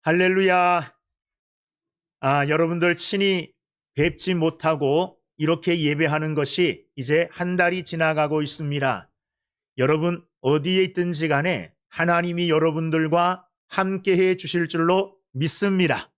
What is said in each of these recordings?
할렐루야. 여러분들 친히 뵙지 못하고 이렇게 예배하는 것이 이제 한 달이 지나가고 있습니다. 여러분 어디에 있든지 간에 하나님이 여러분들과 함께해 주실 줄로 믿습니다.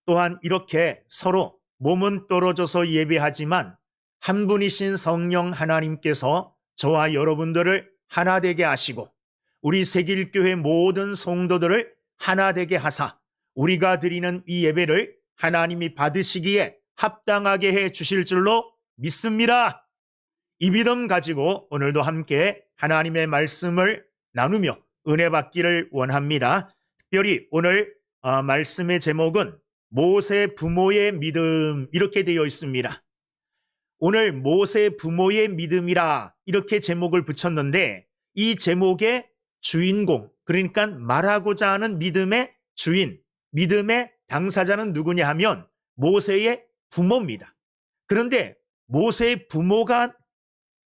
또한 이렇게 서로 몸은 떨어져서 예배하지만 한 분이신 성령 하나님께서 저와 여러분들을 하나 되게 하시고 우리 새길교회 모든 성도들을 하나 되게 하사 우리가 드리는 이 예배를 하나님이 받으시기에 합당하게 해 주실 줄로 믿습니다. 이 믿음 가지고 오늘도 함께 하나님의 말씀을 나누며 은혜 받기를 원합니다. 특별히 오늘 말씀의 제목은 모세 부모의 믿음 이렇게 되어 있습니다. 오늘 모세 부모의 믿음이라 이렇게 제목을 붙였는데 이 제목의 주인공, 그러니까 말하고자 하는 믿음의 주인, 믿음의 당사자는 누구냐 하면 모세의 부모입니다. 그런데 모세의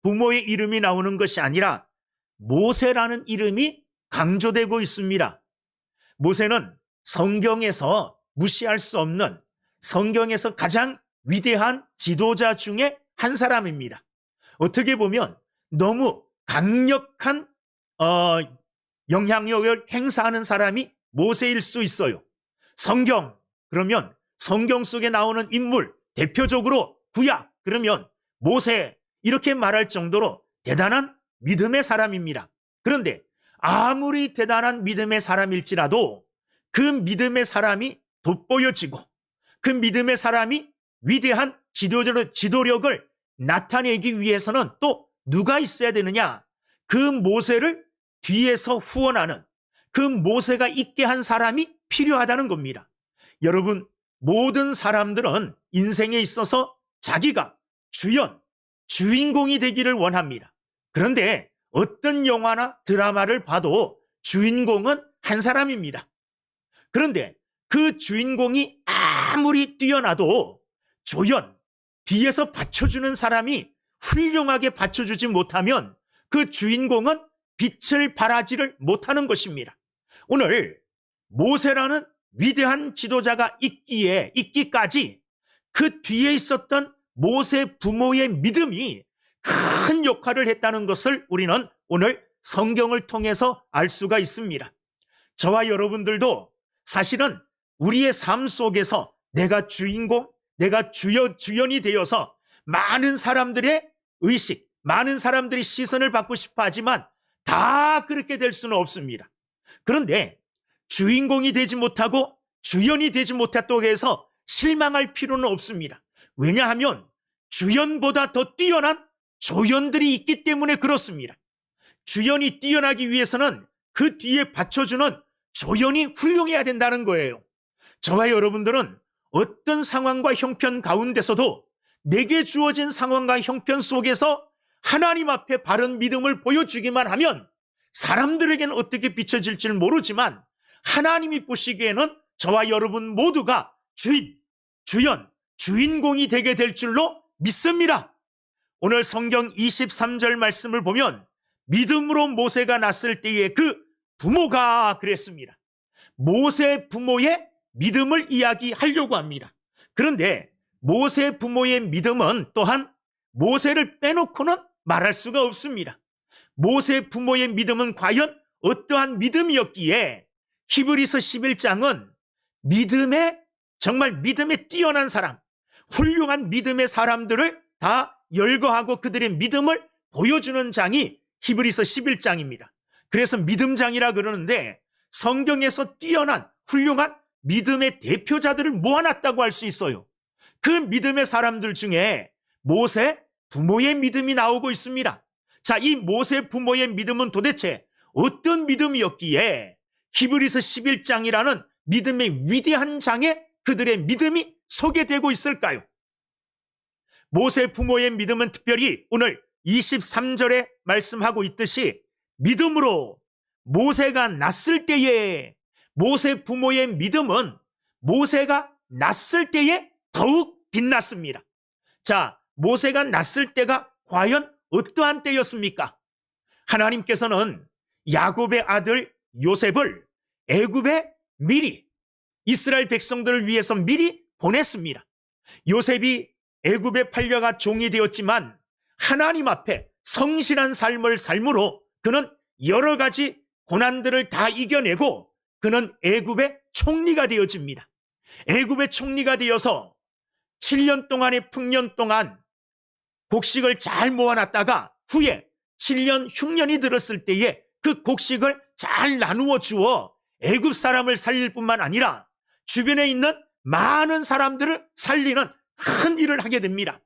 부모의 이름이 나오는 것이 아니라 모세라는 이름이 강조되고 있습니다. 모세는 성경에서 무시할 수 없는 성경에서 가장 위대한 지도자 중에 한 사람입니다. 어떻게 보면 너무 강력한 영향력을 행사하는 사람이 모세일 수 있어요. 성경 그러면 성경 속에 나오는 인물 대표적으로 구약 그러면 모세 이렇게 말할 정도로 대단한 믿음의 사람입니다. 그런데 아무리 대단한 믿음의 사람일지라도 그 믿음의 사람이 돋보여지고 그 믿음의 사람이 위대한 지도력을 나타내기 위해서는 또 누가 있어야 되느냐? 그 모세를 뒤에서 후원하는 그 모세가 있게 한 사람이 필요하다는 겁니다. 여러분 모든 사람들은 인생에 있어서 자기가 주인공이 되기를 원합니다. 그런데 어떤 영화나 드라마를 봐도 주인공은 한 사람입니다. 그런데 그 주인공이 아무리 뛰어나도 뒤에서 받쳐주는 사람이 훌륭하게 받쳐주지 못하면 그 주인공은 빛을 발하지를 못하는 것입니다. 오늘 모세라는 위대한 지도자가 있기까지 그 뒤에 있었던 모세 부모의 믿음이 큰 역할을 했다는 것을 우리는 오늘 성경을 통해서 알 수가 있습니다. 저와 여러분들도 사실은 우리의 삶 속에서 내가 주인공, 내가 주연이 되어서 많은 사람들의 의식, 많은 사람들이 시선을 받고 싶어 하지만 다 그렇게 될 수는 없습니다. 그런데 주인공이 되지 못하고 주연이 되지 못했다고 해서 실망할 필요는 없습니다. 왜냐하면 주연보다 더 뛰어난 조연들이 있기 때문에 그렇습니다. 주연이 뛰어나기 위해서는 그 뒤에 받쳐주는 조연이 훌륭해야 된다는 거예요. 저와 여러분들은 어떤 상황과 형편 가운데서도 내게 주어진 상황과 형편 속에서 하나님 앞에 바른 믿음을 보여주기만 하면 사람들에게는 어떻게 비춰질지 모르지만 하나님이 보시기에는 저와 여러분 모두가 주인공이 되게 될 줄로 믿습니다. 오늘 성경 23절 말씀을 보면 믿음으로 모세가 났을 때에 그 부모가 그랬습니다. 모세 부모의 믿음을 이야기하려고 합니다. 그런데 모세 부모의 믿음은 또한 모세를 빼놓고는 말할 수가 없습니다. 모세 부모의 믿음은 과연 어떠한 믿음이었기에 히브리서 11장은 정말 믿음에 뛰어난 사람, 훌륭한 믿음의 사람들을 다 열거하고 그들의 믿음을 보여주는 장이 히브리서 11장입니다. 그래서 믿음장이라 그러는데 성경에서 뛰어난 훌륭한 믿음의 대표자들을 모아놨다고 할 수 있어요. 그 믿음의 사람들 중에 모세 부모의 믿음이 나오고 있습니다. 자, 이 모세 부모의 믿음은 도대체 어떤 믿음이었기에 히브리서 11장이라는 믿음의 위대한 장에 그들의 믿음이 소개되고 있을까요? 모세 부모의 믿음은 특별히 오늘 23절에 말씀하고 있듯이 믿음으로 모세가 났을 때에 모세 부모의 믿음은 모세가 났을 때에 더욱 빛났습니다. 자, 모세가 났을 때가 과연 어떠한 때였습니까? 하나님께서는 야곱의 아들 요셉을 애굽에 미리 이스라엘 백성들을 위해서 미리 보냈습니다. 요셉이 애굽에 팔려가 종이 되었지만 하나님 앞에 성실한 삶을 삶으로 그는 여러 가지 고난들을 다 이겨내고 그는 애굽의 총리가 되어집니다. 애굽의 총리가 되어서 7년 동안의 풍년 동안 곡식을 잘 모아놨다가 후에 7년 흉년이 들었을 때에 그 곡식을 잘 나누어 주어 애굽 사람을 살릴 뿐만 아니라 주변에 있는 많은 사람들을 살리는 큰 일을 하게 됩니다.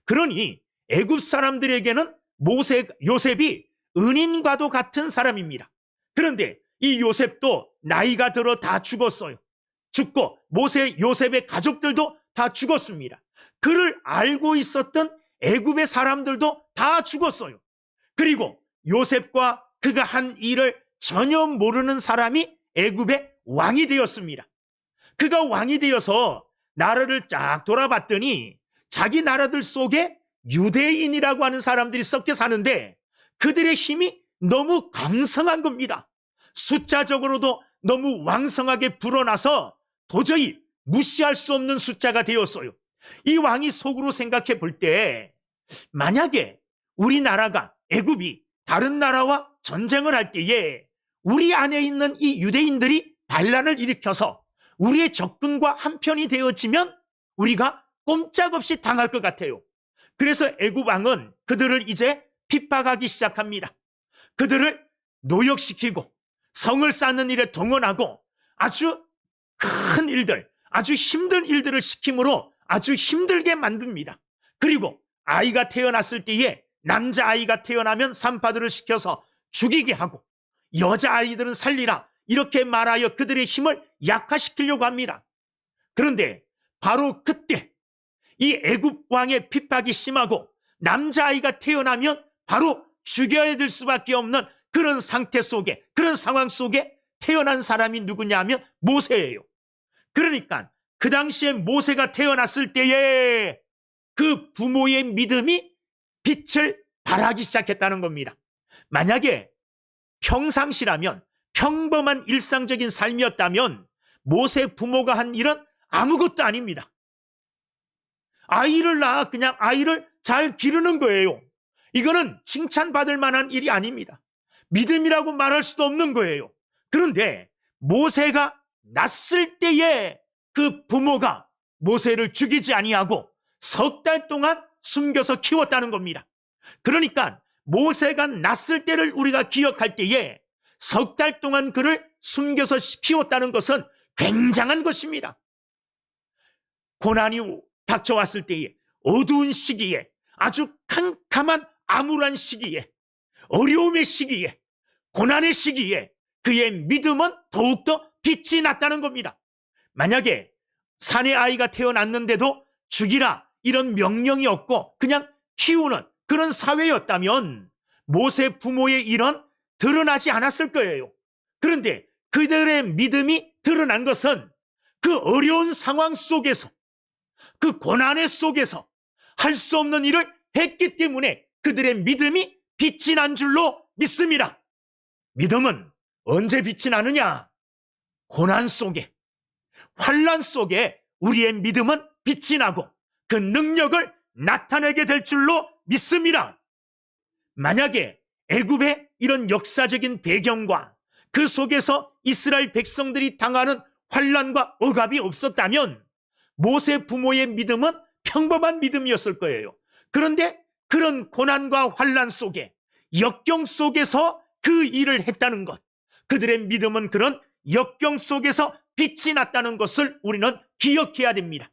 그러니 애굽 사람들에게는 요셉이 은인과도 같은 사람입니다. 그런데 이 요셉도 나이가 들어 다 죽었어요. 죽고 요셉의 가족들도 다 죽었습니다. 그를 알고 있었던 애굽의 사람들도 다 죽었어요. 그리고 요셉과 그가 한 일을 전혀 모르는 사람이 애굽의 왕이 되었습니다. 그가 왕이 되어서 나라를 쫙 돌아봤더니 자기 나라들 속에 유대인이라고 하는 사람들이 섞여 사는데 그들의 힘이 너무 강성한 겁니다. 숫자적으로도 너무 왕성하게 불어나서 도저히 무시할 수 없는 숫자가 되었어요. 이 왕이 속으로 생각해 볼 때 만약에 우리나라가 애굽이 다른 나라와 전쟁을 할 때에 우리 안에 있는 이 유대인들이 반란을 일으켜서 우리의 적군과 한편이 되어지면 우리가 꼼짝없이 당할 것 같아요. 그래서 애굽 왕은 그들을 이제 핍박하기 시작합니다. 그들을 노역시키고 성을 쌓는 일에 동원하고 아주 큰 일들, 아주 힘든 일들을 시킴으로 아주 힘들게 만듭니다. 그리고 아이가 태어났을 때에 남자아이가 태어나면 산파들을 시켜서 죽이게 하고 여자아이들은 살리라 이렇게 말하여 그들의 힘을 약화시키려고 합니다. 그런데 바로 그때 이 애굽 왕의 핍박이 심하고 남자아이가 태어나면 바로 죽여야 될 수밖에 없는 그런 상태 속에, 그런 상황 속에 태어난 사람이 누구냐 하면 모세예요. 그러니까 그 당시에 모세가 태어났을 때에 그 부모의 믿음이 빛을 발하기 시작했다는 겁니다. 만약에 평상시라면 평범한 일상적인 삶이었다면 모세 부모가 한 일은 아무것도 아닙니다. 아이를 낳아 그냥 아이를 잘 기르는 거예요. 이거는 칭찬받을 만한 일이 아닙니다. 믿음이라고 말할 수도 없는 거예요. 그런데 모세가 낳았을 때에 그 부모가 모세를 죽이지 아니하고 석 달 동안 숨겨서 키웠다는 겁니다. 그러니까 모세가 낳았을 때를 우리가 기억할 때에 석 달 동안 그를 숨겨서 키웠다는 것은 굉장한 것입니다. 고난이 닥쳐왔을 때에 어두운 시기에 아주 캄캄한 암울한 시기에 어려움의 시기에 고난의 시기에 그의 믿음은 더욱더 빛이 났다는 겁니다. 만약에 산의 아이가 태어났는데도 죽이라 이런 명령이 없고 그냥 키우는 그런 사회였다면 모세 부모의 일은 드러나지 않았을 거예요. 그런데 그들의 믿음이 드러난 것은 그 어려운 상황 속에서 그 고난의 속에서 할 수 없는 일을 했기 때문에 그들의 믿음이 빛이 난 줄로 믿습니다. 믿음은 언제 빛이 나느냐? 고난 속에, 환난 속에 우리의 믿음은 빛이 나고 그 능력을 나타내게 될 줄로 믿습니다. 만약에 애굽의 이런 역사적인 배경과 그 속에서 이스라엘 백성들이 당하는 환난과 억압이 없었다면 모세 부모의 믿음은 평범한 믿음이었을 거예요. 그런데 그런 고난과 환난 속에 역경 속에서 그 일을 했다는 것, 그들의 믿음은 그런 역경 속에서 빛이 났다는 것을 우리는 기억해야 됩니다.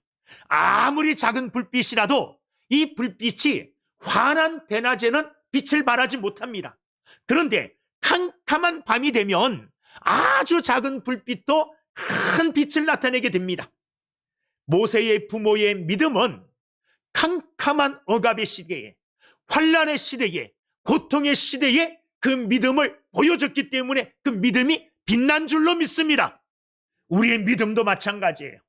아무리 작은 불빛이라도 이 불빛이 환한 대낮에는 빛을 발하지 못합니다. 그런데 캄캄한 밤이 되면 아주 작은 불빛도 큰 빛을 나타내게 됩니다. 모세의 부모의 믿음은 캄캄한 억압의 시대에, 환난의 시대에, 고통의 시대에 그 믿음을 보여줬기 때문에 그 믿음이 빛난 줄로 믿습니다. 우리의 믿음도 마찬가지예요.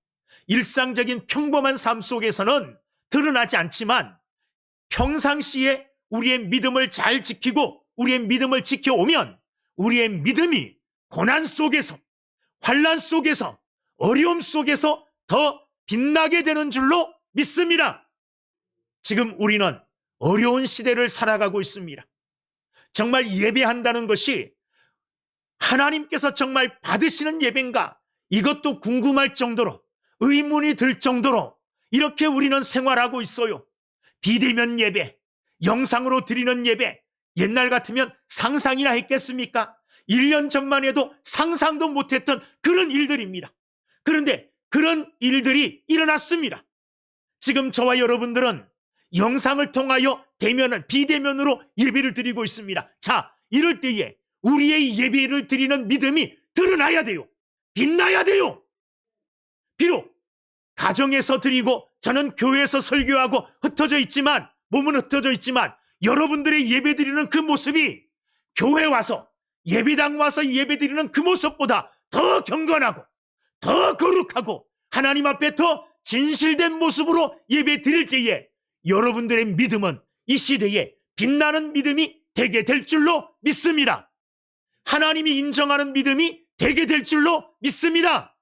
일상적인 평범한 삶 속에서는 드러나지 않지만 평상시에 우리의 믿음을 잘 지키고 우리의 믿음을 지켜오면 우리의 믿음이 고난 속에서, 환난 속에서, 어려움 속에서 더 빛나게 되는 줄로 믿습니다. 지금 우리는 어려운 시대를 살아가고 있습니다. 정말 예배한다는 것이 하나님께서 정말 받으시는 예배인가? 이것도 궁금할 정도로, 의문이 들 정도로 이렇게 우리는 생활하고 있어요. 비대면 예배, 영상으로 드리는 예배, 옛날 같으면 상상이나 했겠습니까? 1년 전만 해도 상상도 못했던 그런 일들입니다. 그런데 그런 일들이 일어났습니다. 지금 저와 여러분들은 영상을 통하여 비대면으로 예배를 드리고 있습니다. 자, 이럴 때에 우리의 예배를 드리는 믿음이 드러나야 돼요. 빛나야 돼요. 비록 가정에서 드리고 저는 교회에서 설교하고 몸은 흩어져 있지만 여러분들의 예배 드리는 그 모습이 교회 와서 예배당 와서 예배 드리는 그 모습보다 더 경건하고 더 거룩하고 하나님 앞에 더 진실된 모습으로 예배 드릴 때에 여러분들의 믿음은 이 시대에 빛나는 믿음이 되게 될 줄로 믿습니다. 하나님이 인정하는 믿음이 되게 될 줄로 믿습니다.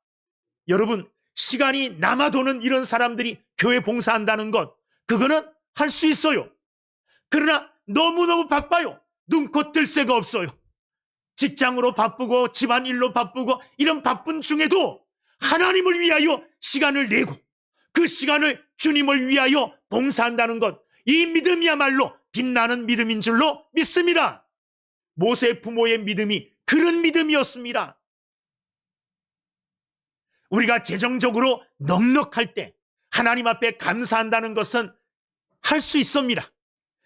여러분, 시간이 남아도는 이런 사람들이 교회 봉사한다는 것, 그거는 할 수 있어요. 그러나 너무너무 바빠요. 눈코 뜰 새가 없어요. 직장으로 바쁘고 집안일로 바쁘고 이런 바쁜 중에도 하나님을 위하여 시간을 내고 그 시간을 주님을 위하여 봉사한다는 것, 이 믿음이야말로 빛나는 믿음인 줄로 믿습니다. 모세 부모의 믿음이 그런 믿음이었습니다. 우리가 재정적으로 넉넉할 때 하나님 앞에 감사한다는 것은 할 수 있습니다.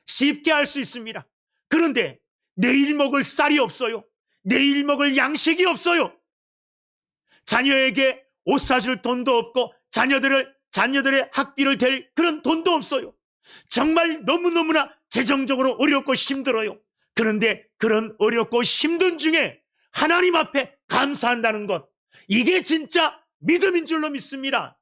쉽게 할 수 있습니다. 그런데 내일 먹을 쌀이 없어요. 내일 먹을 양식이 없어요. 자녀에게 옷 사줄 돈도 없고 자녀들의 학비를 댈 그런 돈도 없어요. 정말 너무너무나 재정적으로 어렵고 힘들어요. 그런데 그런 어렵고 힘든 중에 하나님 앞에 감사한다는 것, 이게 진짜 믿음인 줄로 믿습니다.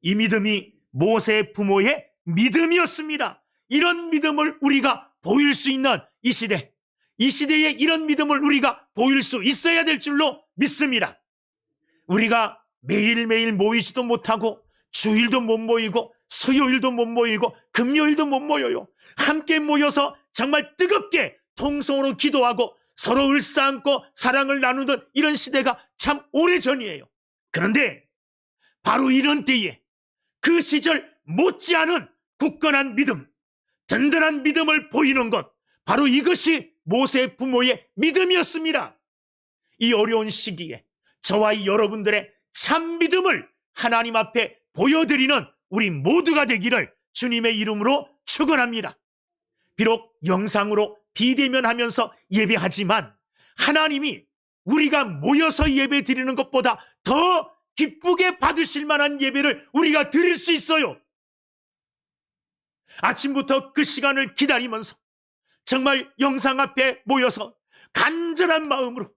이 믿음이 모세 부모의 믿음이었습니다. 이런 믿음을 우리가 보일 수 있는 이 시대에 이런 믿음을 우리가 보일 수 있어야 될 줄로 믿습니다. 우리가 매일매일 모이지도 못하고 주일도 못 모이고 수요일도 못 모이고 금요일도 못 모여요. 함께 모여서 정말 뜨겁게 통성으로 기도하고 서로 을사안고 사랑을 나누던 이런 시대가 참 오래전이에요. 그런데 바로 이런 때에 그 시절 못지않은 굳건한 믿음, 든든한 믿음을 보이는 것, 바로 이것이 모세 부모의 믿음이었습니다. 이 어려운 시기에 저와 여러분들의 참 믿음을 하나님 앞에 보여드리는 우리 모두가 되기를 주님의 이름으로 축원합니다. 비록 영상으로 비대면하면서 예배하지만 하나님이 우리가 모여서 예배 드리는 것보다 더 기쁘게 받으실 만한 예배를 우리가 드릴 수 있어요. 아침부터 그 시간을 기다리면서 정말 영상 앞에 모여서 간절한 마음으로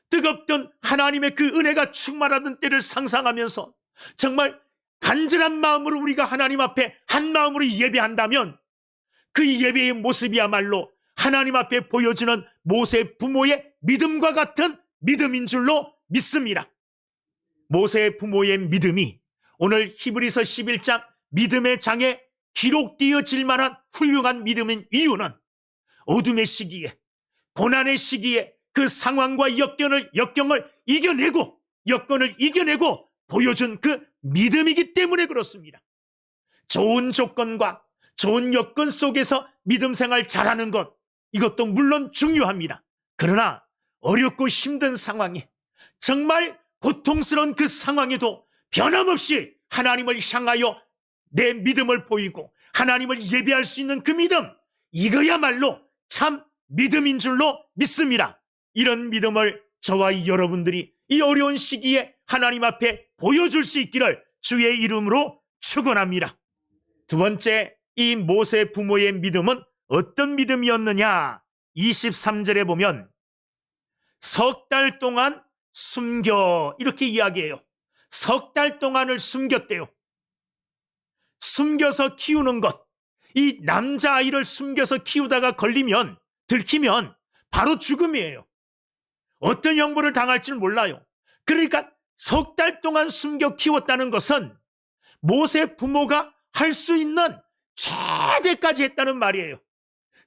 뜨겁던 하나님의 그 은혜가 충만하던 때를 상상하면서 정말 간절한 마음으로 우리가 하나님 앞에 한 마음으로 예배한다면 그 예배의 모습이야말로 하나님 앞에 보여주는 모세 부모의 믿음과 같은 믿음인 줄로 믿습니다. 모세 부모의 믿음이 오늘 히브리서 11장 믿음의 장에 기록되어질 만한 훌륭한 믿음인 이유는 어둠의 시기에, 고난의 시기에 그 상황과 역경을 이겨내고 보여준 그 믿음이기 때문에 그렇습니다. 좋은 조건과 좋은 여건 속에서 믿음 생활 잘하는 것, 이것도 물론 중요합니다. 그러나 어렵고 힘든 상황에, 정말 고통스러운 그 상황에도 변함없이 하나님을 향하여 내 믿음을 보이고 하나님을 예배할 수 있는 그 믿음, 이거야말로 참 믿음인 줄로 믿습니다. 이런 믿음을 저와 여러분들이 이 어려운 시기에 하나님 앞에 보여줄 수 있기를 주의 이름으로 축원합니다. 두 번째, 이 모세 부모의 믿음은 어떤 믿음이었느냐? 23절에 보면 석 달 동안 숨겨, 이렇게 이야기해요. 석 달 동안을 숨겼대요. 숨겨서 키우는 것, 이 남자아이를 숨겨서 키우다가 들키면 바로 죽음이에요. 어떤 형벌을 당할지는 몰라요. 그러니까 석 달 동안 숨겨 키웠다는 것은 모세 부모가 할 수 있는 최대까지 했다는 말이에요.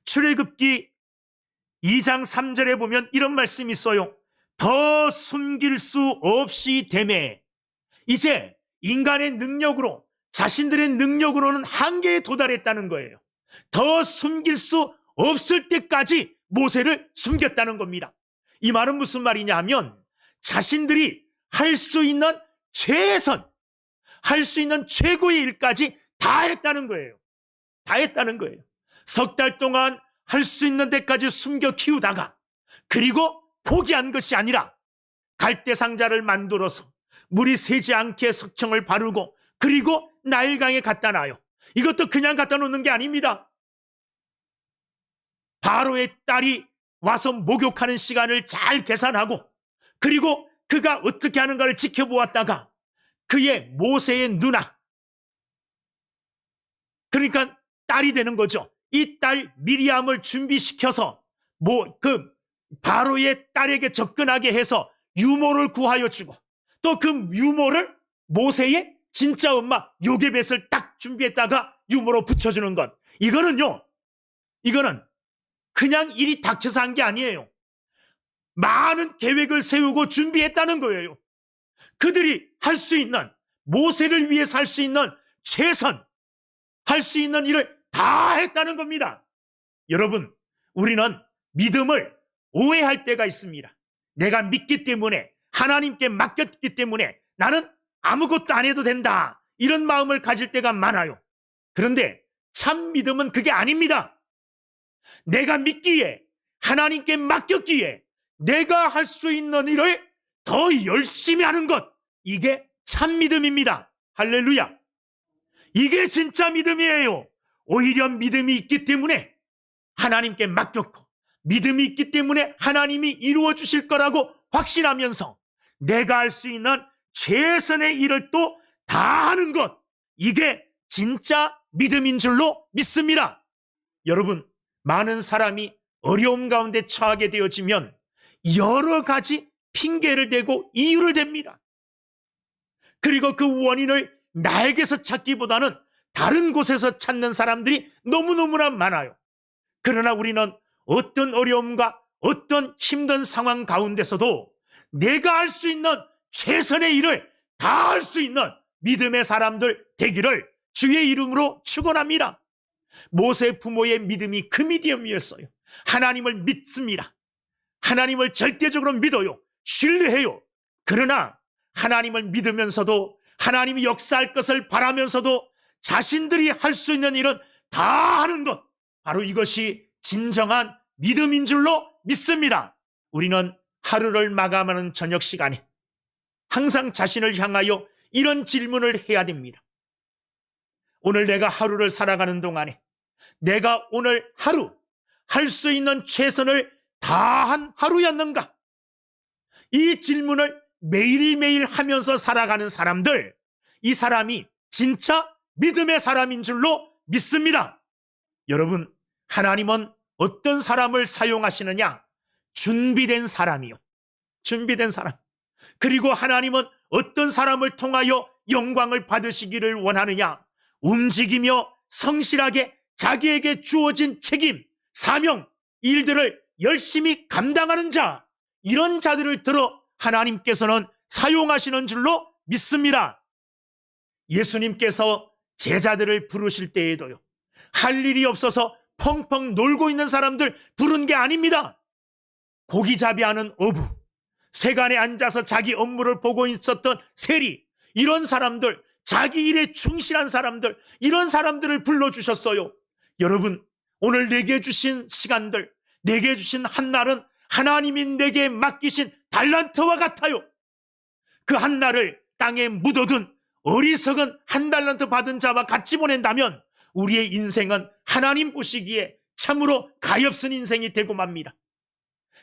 출애굽기 2장 3절에 보면 이런 말씀이 있어요. 더 숨길 수 없이 되매. 이제 인간의 능력으로, 자신들의 능력으로는 한계에 도달했다는 거예요. 더 숨길 수 없을 때까지 모세를 숨겼다는 겁니다. 이 말은 무슨 말이냐 하면 자신들이 할 수 있는 최선, 할 수 있는 최고의 일까지 다 했다는 거예요. 다 했다는 거예요. 석 달 동안 할 수 있는 데까지 숨겨 키우다가, 그리고 포기한 것이 아니라 갈대 상자를 만들어서 물이 새지 않게 석청을 바르고, 그리고 나일강에 갖다 놔요. 이것도 그냥 갖다 놓는 게 아닙니다. 바로의 딸이 와서 목욕하는 시간을 잘 계산하고, 그리고 그가 어떻게 하는가를 지켜보았다가 그의 모세의 누나, 그러니까 딸이 되는 거죠. 이 딸 미리암을 준비시켜서 바로의 딸에게 접근하게 해서 유모를 구하여 주고, 또 그 유모를 모세의 진짜 엄마 요게벳을 딱 준비했다가 유모로 붙여주는 것. 이거는 그냥 일이 닥쳐서 한 게 아니에요. 많은 계획을 세우고 준비했다는 거예요. 그들이 할 수 있는, 모세를 위해서 할 수 있는 최선, 할 수 있는 일을 다 했다는 겁니다. 여러분, 우리는 믿음을 오해할 때가 있습니다. 내가 믿기 때문에, 하나님께 맡겼기 때문에 나는 아무것도 안 해도 된다, 이런 마음을 가질 때가 많아요. 그런데 참 믿음은 그게 아닙니다. 내가 믿기에, 하나님께 맡겼기에 내가 할 수 있는 일을 더 열심히 하는 것, 이게 참 믿음입니다. 할렐루야. 이게 진짜 믿음이에요. 오히려 믿음이 있기 때문에 하나님께 맡겼고, 믿음이 있기 때문에 하나님이 이루어 주실 거라고 확신하면서 내가 할 수 있는 최선의 일을 또 다 하는 것, 이게 진짜 믿음인 줄로 믿습니다. 여러분, 많은 사람이 어려움 가운데 처하게 되어지면 여러 가지 핑계를 대고 이유를 댑니다. 그리고 그 원인을 나에게서 찾기보다는 다른 곳에서 찾는 사람들이 너무너무나 많아요. 그러나 우리는 어떤 어려움과 어떤 힘든 상황 가운데서도 내가 할 수 있는 최선의 일을 다 할 수 있는 믿음의 사람들 되기를 주의 이름으로 축원합니다. 모세 부모의 믿음이 그 믿음이었어요. 하나님을 믿습니다. 하나님을 절대적으로 믿어요. 신뢰해요. 그러나 하나님을 믿으면서도, 하나님이 역사할 것을 바라면서도 자신들이 할 수 있는 일은 다 하는 것, 바로 이것이 진정한 믿음인 줄로 믿습니다. 우리는 하루를 마감하는 저녁 시간에 항상 자신을 향하여 이런 질문을 해야 됩니다. 오늘 내가 하루를 살아가는 동안에 내가 오늘 하루 할 수 있는 최선을 다한 하루였는가? 이 질문을 매일매일 하면서 살아가는 사람들, 이 사람이 진짜 믿음의 사람인 줄로 믿습니다. 여러분, 하나님은 어떤 사람을 사용하시느냐? 준비된 사람이요. 준비된 사람. 그리고 하나님은 어떤 사람을 통하여 영광을 받으시기를 원하느냐? 움직이며 성실하게 자기에게 주어진 책임, 사명, 일들을 열심히 감당하는 자, 이런 자들을 들어 하나님께서는 사용하시는 줄로 믿습니다. 예수님께서 제자들을 부르실 때에도요, 할 일이 없어서 펑펑 놀고 있는 사람들 부른 게 아닙니다. 고기잡이하는 어부, 세간에 앉아서 자기 업무를 보고 있었던 세리, 이런 사람들, 자기 일에 충실한 사람들, 이런 사람들을 불러주셨어요. 여러분, 오늘 내게 주신 시간들, 내게 주신 한날은 하나님이 내게 맡기신 달란트와 같아요. 그 한날을 땅에 묻어둔 어리석은 한 달란트 받은 자와 같이 보낸다면 우리의 인생은 하나님 보시기에 참으로 가엾은 인생이 되고 맙니다.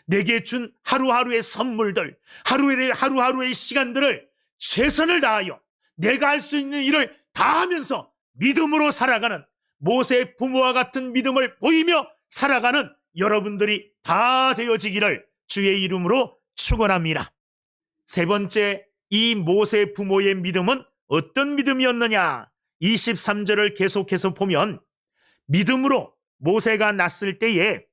내게 준 하루하루의 선물들, 하루하루의 시간들을 최선을 다하여 내가 할 수 있는 일을 다 하면서 믿음으로 살아가는, 모세 부모와 같은 믿음을 보이며 살아가는 여러분들이 다 되어지기를 주의 이름으로 축원합니다. 세 번째, 이 모세 부모의 믿음은 어떤 믿음이었느냐? 23절을 계속해서 보면 믿음으로 모세가 낳았을 때에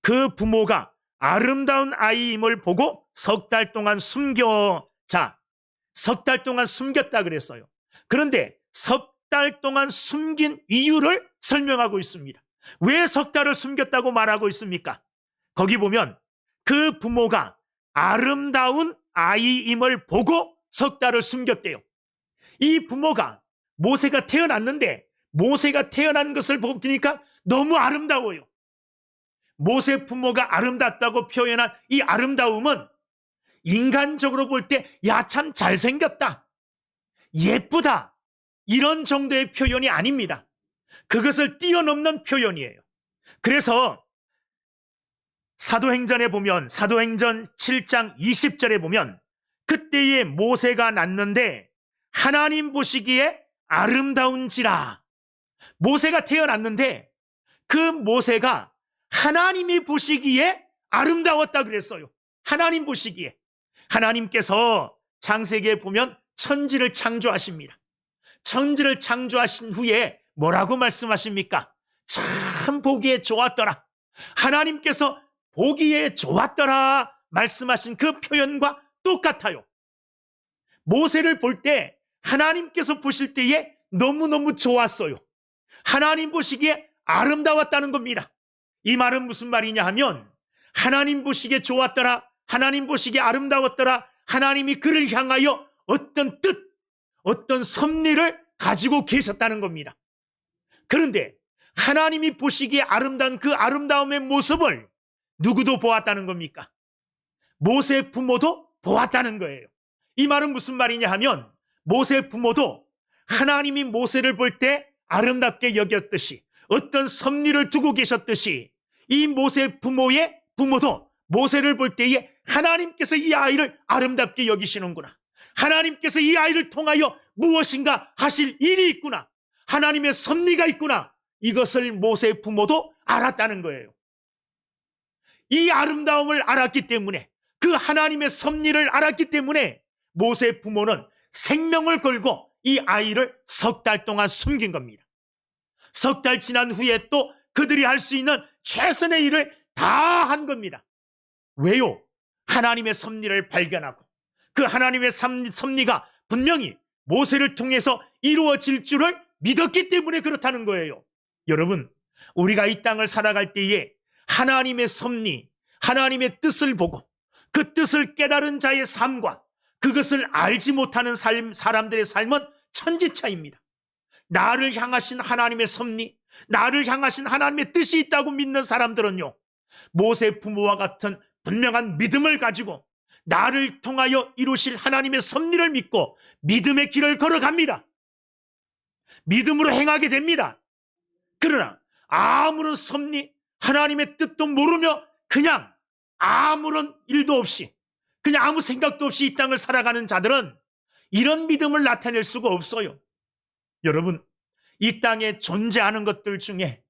그 부모가 아름다운 아이임을 보고 석 달 동안 석 달 동안 숨겼다 그랬어요. 그런데 석 달 동안 숨긴 이유를 설명하고 있습니다. 왜 석 달을 숨겼다고 말하고 있습니까? 거기 보면 그 부모가 아름다운 아이임을 보고 석 달을 숨겼대요. 이 부모가 모세가 태어났는데 모세가 태어난 것을 보니까 너무 아름다워요. 모세 부모가 아름답다고 표현한 이 아름다움은 인간적으로 볼 때 야, 참 잘생겼다, 예쁘다, 이런 정도의 표현이 아닙니다. 그것을 뛰어넘는 표현이에요. 그래서 사도행전에 보면 사도행전 7장 20절에 보면 그때에 모세가 낳는데 하나님 보시기에 아름다운지라. 모세가 태어났는데 그 모세가 하나님이 보시기에 아름다웠다 그랬어요. 하나님 보시기에. 하나님께서 창세기에 보면 천지를 창조하십니다. 천지를 창조하신 후에 뭐라고 말씀하십니까? 참 보기에 좋았더라. 하나님께서 보기에 좋았더라 말씀하신 그 표현과 똑같아요. 모세를 볼 때 하나님께서 보실 때에 너무너무 좋았어요. 하나님 보시기에 아름다웠다는 겁니다. 이 말은 무슨 말이냐 하면 하나님 보시기에 좋았더라, 하나님 보시기에 아름다웠더라, 하나님이 그를 향하여 어떤 뜻, 어떤 섭리를 가지고 계셨다는 겁니다. 그런데 하나님이 보시기에 아름다운 그 아름다움의 모습을 누구도 보았다는 겁니까? 모세 부모도 보았다는 거예요. 이 말은 무슨 말이냐 하면 모세 부모도 하나님이 모세를 볼 때 아름답게 여겼듯이 어떤 섭리를 두고 계셨듯이 이 모세 부모의 부모도 모세를 볼 때에 하나님께서 이 아이를 아름답게 여기시는구나, 하나님께서 이 아이를 통하여 무엇인가 하실 일이 있구나, 하나님의 섭리가 있구나, 이것을 모세 부모도 알았다는 거예요. 이 아름다움을 알았기 때문에, 그 하나님의 섭리를 알았기 때문에 모세 부모는 생명을 걸고 이 아이를 석 달 동안 숨긴 겁니다. 석 달 지난 후에 또 그들이 할 수 있는 최선의 일을 다 한 겁니다. 왜요? 하나님의 섭리를 발견하고 그 하나님의 섭리가 분명히 모세를 통해서 이루어질 줄을 믿었기 때문에 그렇다는 거예요. 여러분, 우리가 이 땅을 살아갈 때에 하나님의 섭리, 하나님의 뜻을 보고 그 뜻을 깨달은 자의 삶과 그것을 알지 못하는 사람들의 삶은 천지차이입니다. 나를 향하신 하나님의 섭리, 나를 향하신 하나님의 뜻이 있다고 믿는 사람들은요, 모세 부모와 같은 분명한 믿음을 가지고 나를 통하여 이루실 하나님의 섭리를 믿고 믿음의 길을 걸어갑니다. 믿음으로 행하게 됩니다. 그러나 아무런 섭리, 하나님의 뜻도 모르며 그냥 아무런 일도 없이, 그냥 아무 생각도 없이 이 땅을 살아가는 자들은 이런 믿음을 나타낼 수가 없어요. 여러분, 이 땅에 존재하는 것들 중에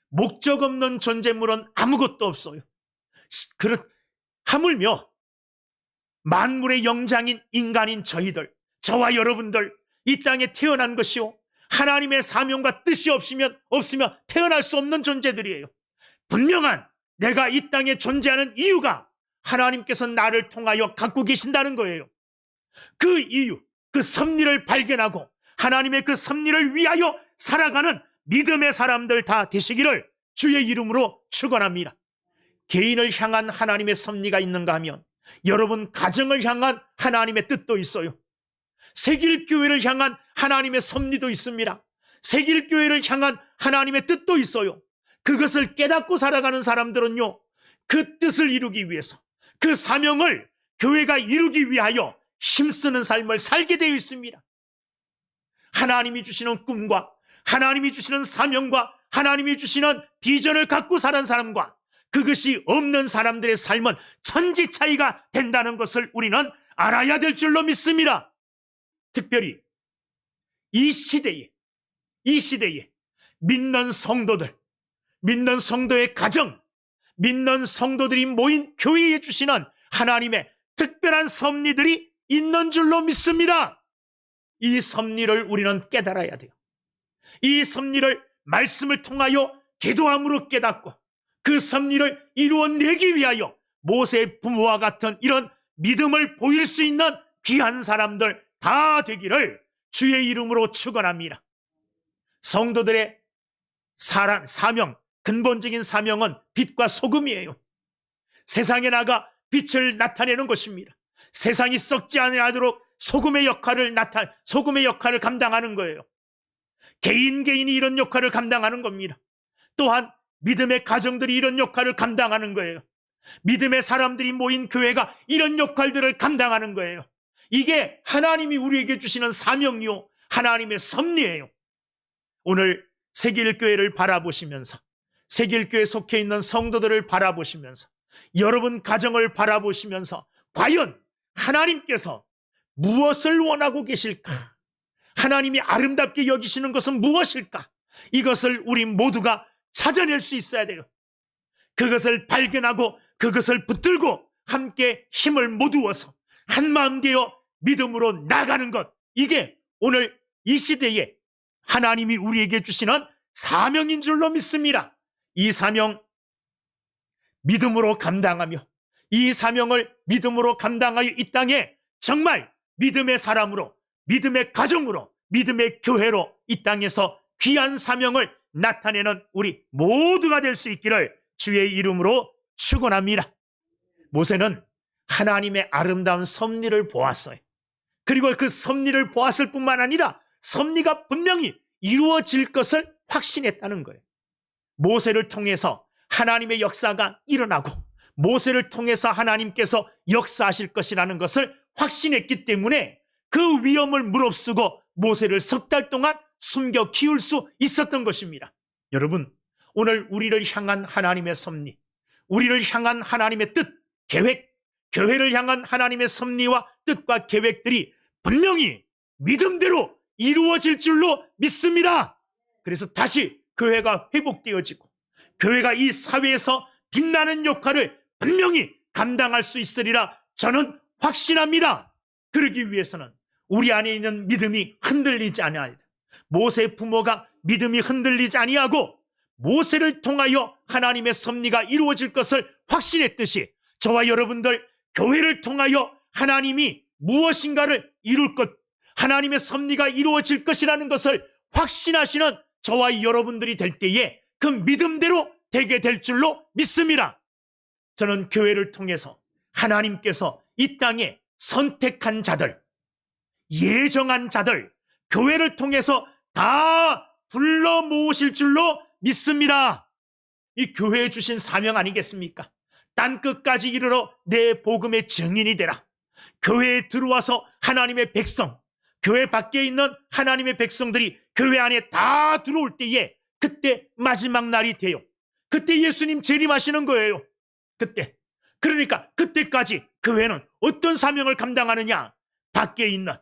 목적 없는 존재물은 아무것도 없어요. 하물며 만물의 영장인 인간인 저와 여러분들, 이 땅에 태어난 것이요, 하나님의 사명과 뜻이 없으면 태어날 수 없는 존재들이에요. 분명한 내가 이 땅에 존재하는 이유가 하나님께서 나를 통하여 갖고 계신다는 거예요. 그 이유, 그 섭리를 발견하고 하나님의 그 섭리를 위하여 살아가는 믿음의 사람들 다 되시기를 주의 이름으로 축원합니다. 개인을 향한 하나님의 섭리가 있는가 하면 여러분 가정을 향한 하나님의 뜻도 있어요. 새길교회를 향한 하나님의 섭리도 있습니다. 새길교회를 향한 하나님의 뜻도 있어요. 그것을 깨닫고 살아가는 사람들은요, 그 뜻을 이루기 위해서, 그 사명을 교회가 이루기 위하여 힘쓰는 삶을 살게 되어 있습니다. 하나님이 주시는 꿈과 하나님이 주시는 사명과 하나님이 주시는 비전을 갖고 사는 사람과 그것이 없는 사람들의 삶은 천지 차이가 된다는 것을 우리는 알아야 될 줄로 믿습니다. 특별히 이 시대에 믿는 성도들, 믿는 성도의 가정, 믿는 성도들이 모인 교회에 주시는 하나님의 특별한 섭리들이 있는 줄로 믿습니다. 이 섭리를 우리는 깨달아야 돼요. 이 섭리를 말씀을 통하여 기도함으로 깨닫고 그 섭리를 이루어내기 위하여 모세의 부모와 같은 이런 믿음을 보일 수 있는 귀한 사람들 다 되기를 주의 이름으로 축원합니다. 성도들의 사명, 근본적인 사명은 빛과 소금이에요. 세상에 나가 빛을 나타내는 것입니다. 세상이 썩지 않도록 소금의 역할을 감당하는 거예요. 개인이 이런 역할을 감당하는 겁니다. 또한 믿음의 가정들이 이런 역할을 감당하는 거예요. 믿음의 사람들이 모인 교회가 이런 역할들을 감당하는 거예요. 이게 하나님이 우리에게 주시는 사명이요, 하나님의 섭리예요. 오늘 세길교회를 바라보시면서, 세길교회에 속해 있는 성도들을 바라보시면서, 여러분 가정을 바라보시면서 과연 하나님께서 무엇을 원하고 계실까? 하나님이 아름답게 여기시는 것은 무엇일까? 이것을 우리 모두가 찾아낼 수 있어야 돼요. 그것을 발견하고 그것을 붙들고 함께 힘을 모두어서 한마음 되어 믿음으로 나가는 것, 이게 오늘 이 시대에 하나님이 우리에게 주시는 사명인 줄로 믿습니다. 이 사명 믿음으로 감당하며, 이 사명을 믿음으로 감당하여 이 땅에 정말 믿음의 사람으로, 믿음의 가정으로, 믿음의 교회로 이 땅에서 귀한 사명을 나타내는 우리 모두가 될 수 있기를 주의 이름으로 축원합니다. 모세는 하나님의 아름다운 섭리를 보았어요. 그리고 그 섭리를 보았을 뿐만 아니라 섭리가 분명히 이루어질 것을 확신했다는 거예요. 모세를 통해서 하나님의 역사가 일어나고 모세를 통해서 하나님께서 역사하실 것이라는 것을 확신했기 때문에 그 위험을 무릅쓰고 모세를 석 달 동안 숨겨 키울 수 있었던 것입니다. 여러분, 오늘 우리를 향한 하나님의 섭리, 우리를 향한 하나님의 뜻, 계획, 교회를 향한 하나님의 섭리와 뜻과 계획들이 분명히 믿음대로 이루어질 줄로 믿습니다. 그래서 다시 교회가 회복되어지고 교회가 이 사회에서 빛나는 역할을 분명히 감당할 수 있으리라 저는 확신합니다. 그러기 위해서는 우리 안에 있는 믿음이 흔들리지 않아야 돼. 모세의 부모가 믿음이 흔들리지 아니하고 모세를 통하여 하나님의 섭리가 이루어질 것을 확신했듯이 저와 여러분들 교회를 통하여 하나님이 무엇인가를 이룰 것, 하나님의 섭리가 이루어질 것이라는 것을 확신하시는 저와 여러분들이 될 때에 그 믿음대로 되게 될 줄로 믿습니다. 저는 교회를 통해서 하나님께서 이 땅에 선택한 자들, 예정한 자들, 교회를 통해서 다 불러 모으실 줄로 믿습니다. 이 교회에 주신 사명 아니겠습니까? 땅끝까지 이르러 내 복음의 증인이 되라. 교회에 들어와서 하나님의 백성, 교회 밖에 있는 하나님의 백성들이 교회 안에 다 들어올 때에 그때 마지막 날이 돼요. 그때 예수님 재림하시는 거예요. 그러니까 그때까지 교회는 어떤 사명을 감당하느냐? 밖에 있는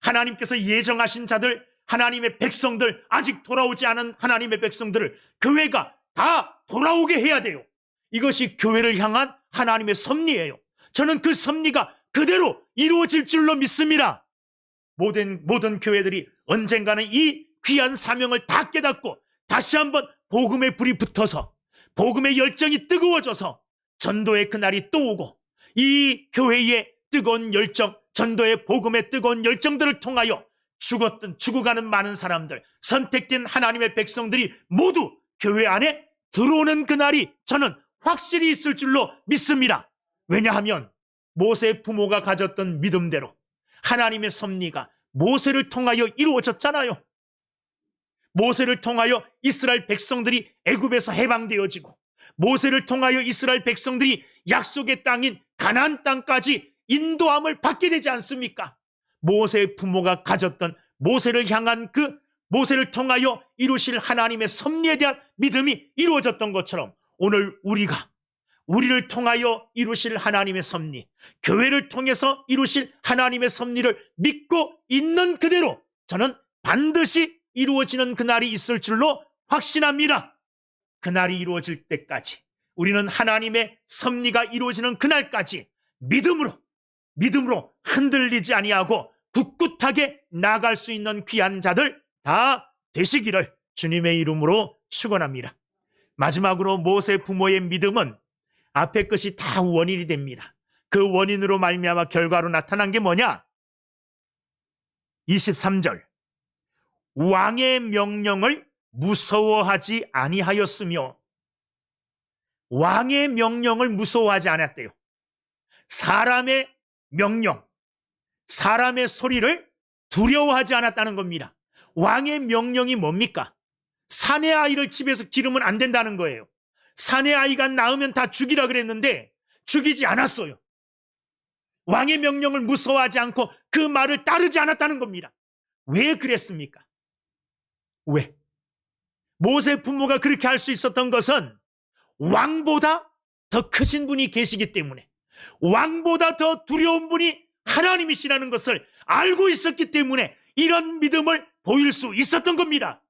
하나님께서 예정하신 자들, 하나님의 백성들, 아직 돌아오지 않은 하나님의 백성들을 교회가 다 돌아오게 해야 돼요. 이것이 교회를 향한 하나님의 섭리예요. 저는 그 섭리가 그대로 이루어질 줄로 믿습니다. 모든 교회들이 언젠가는 이 귀한 사명을 다 깨닫고 다시 한번 복음의 불이 붙어서 복음의 열정이 뜨거워져서 전도의 그날이 또 오고 이 교회의 뜨거운 열정, 전도의 복음의 뜨거운 열정들을 통하여 죽어가는 많은 사람들, 선택된 하나님의 백성들이 모두 교회 안에 들어오는 그날이 저는 확실히 있을 줄로 믿습니다. 왜냐하면 모세의 부모가 가졌던 믿음대로 하나님의 섭리가 모세를 통하여 이루어졌잖아요. 모세를 통하여 이스라엘 백성들이 애굽에서 해방되어지고 모세를 통하여 이스라엘 백성들이 약속의 땅인 가나안 땅까지 인도함을 받게 되지 않습니까? 모세의 부모가 가졌던 모세를 향한 그 모세를 통하여 이루실 하나님의 섭리에 대한 믿음이 이루어졌던 것처럼 오늘 우리를 통하여 이루실 하나님의 섭리, 교회를 통해서 이루실 하나님의 섭리를 믿고 있는 그대로 저는 반드시 이루어지는 그날이 있을 줄로 확신합니다. 그날이 이루어질 때까지 우리는 하나님의 섭리가 이루어지는 그날까지 믿음으로 믿음으로 흔들리지 아니하고 굳굳하게 나아갈 수 있는 귀한 자들 다 되시기를 주님의 이름으로 축원합니다. 마지막으로 모세 부모의 믿음은 앞에 것이 다 원인이 됩니다. 그 원인으로 말미암아 결과로 나타난 게 뭐냐? 23절. 왕의 명령을 무서워하지 아니하였으며, 왕의 명령을 무서워하지 않았대요. 사람의 명령, 사람의 소리를 두려워하지 않았다는 겁니다. 왕의 명령이 뭡니까? 사내 아이를 집에서 기르면 안 된다는 거예요. 사내 아이가 낳으면 다 죽이라 그랬는데 죽이지 않았어요. 왕의 명령을 무서워하지 않고 그 말을 따르지 않았다는 겁니다. 왜 그랬습니까? 왜? 모세 부모가 그렇게 할 수 있었던 것은 왕보다 더 크신 분이 계시기 때문에, 왕보다 더 두려운 분이 하나님이시라는 것을 알고 있었기 때문에 이런 믿음을 보일 수 있었던 겁니다.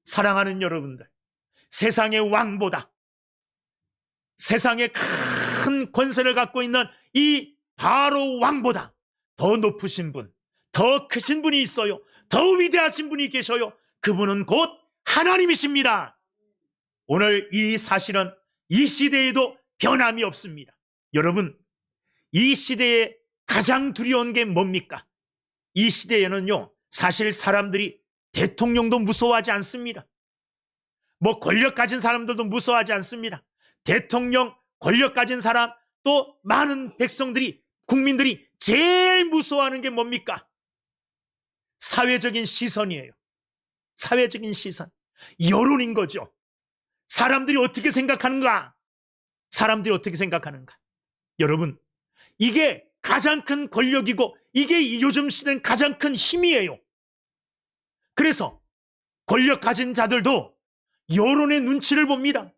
사랑하는 여러분들, 세상의 왕보다, 세상에 큰 권세를 갖고 있는 이 바로 왕보다 더 높으신 분, 더 크신 분이 있어요. 더 위대하신 분이 계셔요. 그분은 곧 하나님이십니다. 오늘 이 사실은 이 시대에도 변함이 없습니다. 여러분, 이 시대에 가장 두려운 게 뭡니까? 이 시대에는요, 사실 사람들이 대통령도 무서워하지 않습니다. 뭐 권력 가진 사람들도 무서워하지 않습니다. 대통령, 권력 가진 사람, 또 많은 백성들이, 국민들이 제일 무서워하는 게 뭡니까? 사회적인 시선이에요. 사회적인 시선. 여론인 거죠. 사람들이 어떻게 생각하는가? 사람들이 어떻게 생각하는가? 여러분, 이게 가장 큰 권력이고 이게 요즘 시대는 가장 큰 힘이에요. 그래서 권력 가진 자들도 여론의 눈치를 봅니다.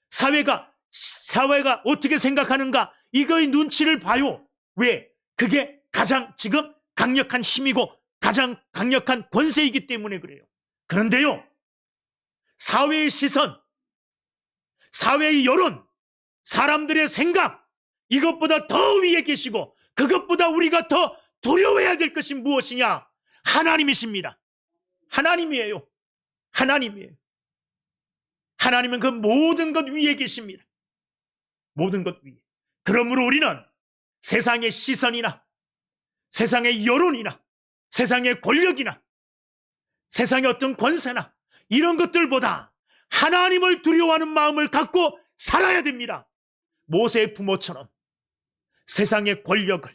사회가 어떻게 생각하는가? 이거의 눈치를 봐요. 왜? 그게 가장 지금 강력한 힘이고 가장 강력한 권세이기 때문에 그래요. 그런데요, 사회의 시선, 사회의 여론, 사람들의 생각, 이것보다 더 위에 계시고 그것보다 우리가 더 두려워해야 될 것이 무엇이냐? 하나님이십니다. 하나님이에요. 하나님이에요. 하나님은 그 모든 것 위에 계십니다. 모든 것 위에. 그러므로 우리는 세상의 시선이나 세상의 여론이나 세상의 권력이나 세상의 어떤 권세나 이런 것들보다 하나님을 두려워하는 마음을 갖고 살아야 됩니다. 모세의 부모처럼 세상의 권력을,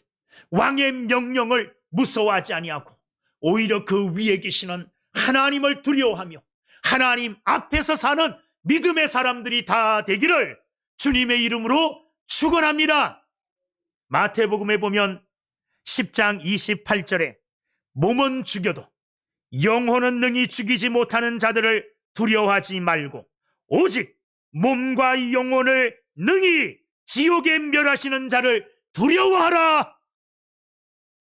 왕의 명령을 무서워하지 아니하고 오히려 그 위에 계시는 하나님을 두려워하며 하나님 앞에서 사는 믿음의 사람들이 다 되기를 주님의 이름으로 축원합니다. 마태복음에 보면 10장 28절에 몸은 죽여도 영혼은 능히 죽이지 못하는 자들을 두려워하지 말고 오직 몸과 영혼을 능히 지옥에 멸하시는 자를 두려워하라.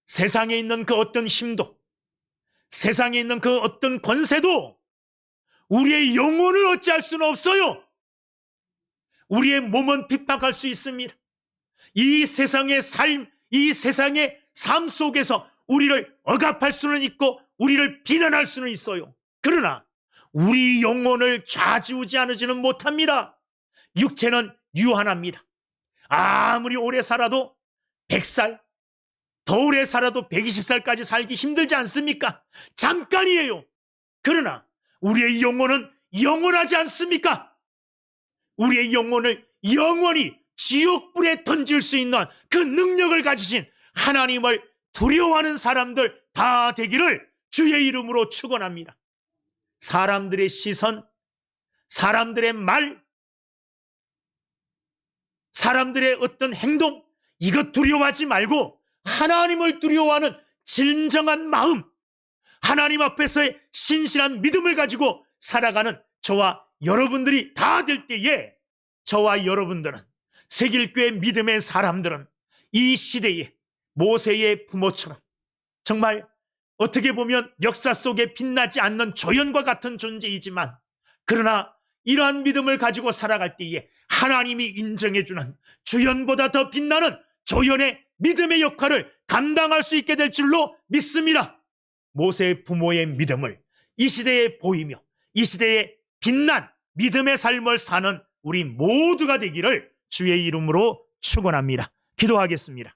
세상에 있는 그 어떤 힘도, 세상에 있는 그 어떤 권세도 우리의 영혼을 어찌할 수는 없어요. 우리의 몸은 핍박할 수 있습니다. 이 세상의 삶 속에서 우리를 억압할 수는 있고 우리를 비난할 수는 있어요. 그러나 우리 영혼을 좌지우지하지는 못합니다. 육체는 유한합니다. 아무리 오래 살아도 100살, 더 오래 살아도 120살까지 살기 힘들지 않습니까? 잠깐이에요. 그러나 우리의 영혼은 영원하지 않습니까? 우리의 영혼을 영원히 지옥불에 던질 수 있는 그 능력을 가지신 하나님을 두려워하는 사람들 다 되기를 주의 이름으로 축원합니다. 사람들의 시선, 사람들의 말, 사람들의 어떤 행동, 이것 두려워하지 말고 하나님을 두려워하는 진정한 마음, 하나님 앞에서의 신실한 믿음을 가지고 살아가는 저와 여러분들이 다 될 때에 저와 여러분들은, 새길교회 믿음의 사람들은 이 시대에 모세의 부모처럼 정말 어떻게 보면 역사 속에 빛나지 않는 조연과 같은 존재이지만, 그러나 이러한 믿음을 가지고 살아갈 때에 하나님이 인정해주는 조연보다 더 빛나는 조연의 믿음의 역할을 감당할 수 있게 될 줄로 믿습니다. 모세의 부모의 믿음을 이 시대에 보이며 이 시대에 빛난 믿음의 삶을 사는 우리 모두가 되기를 주의 이름으로 축원합니다. 기도하겠습니다.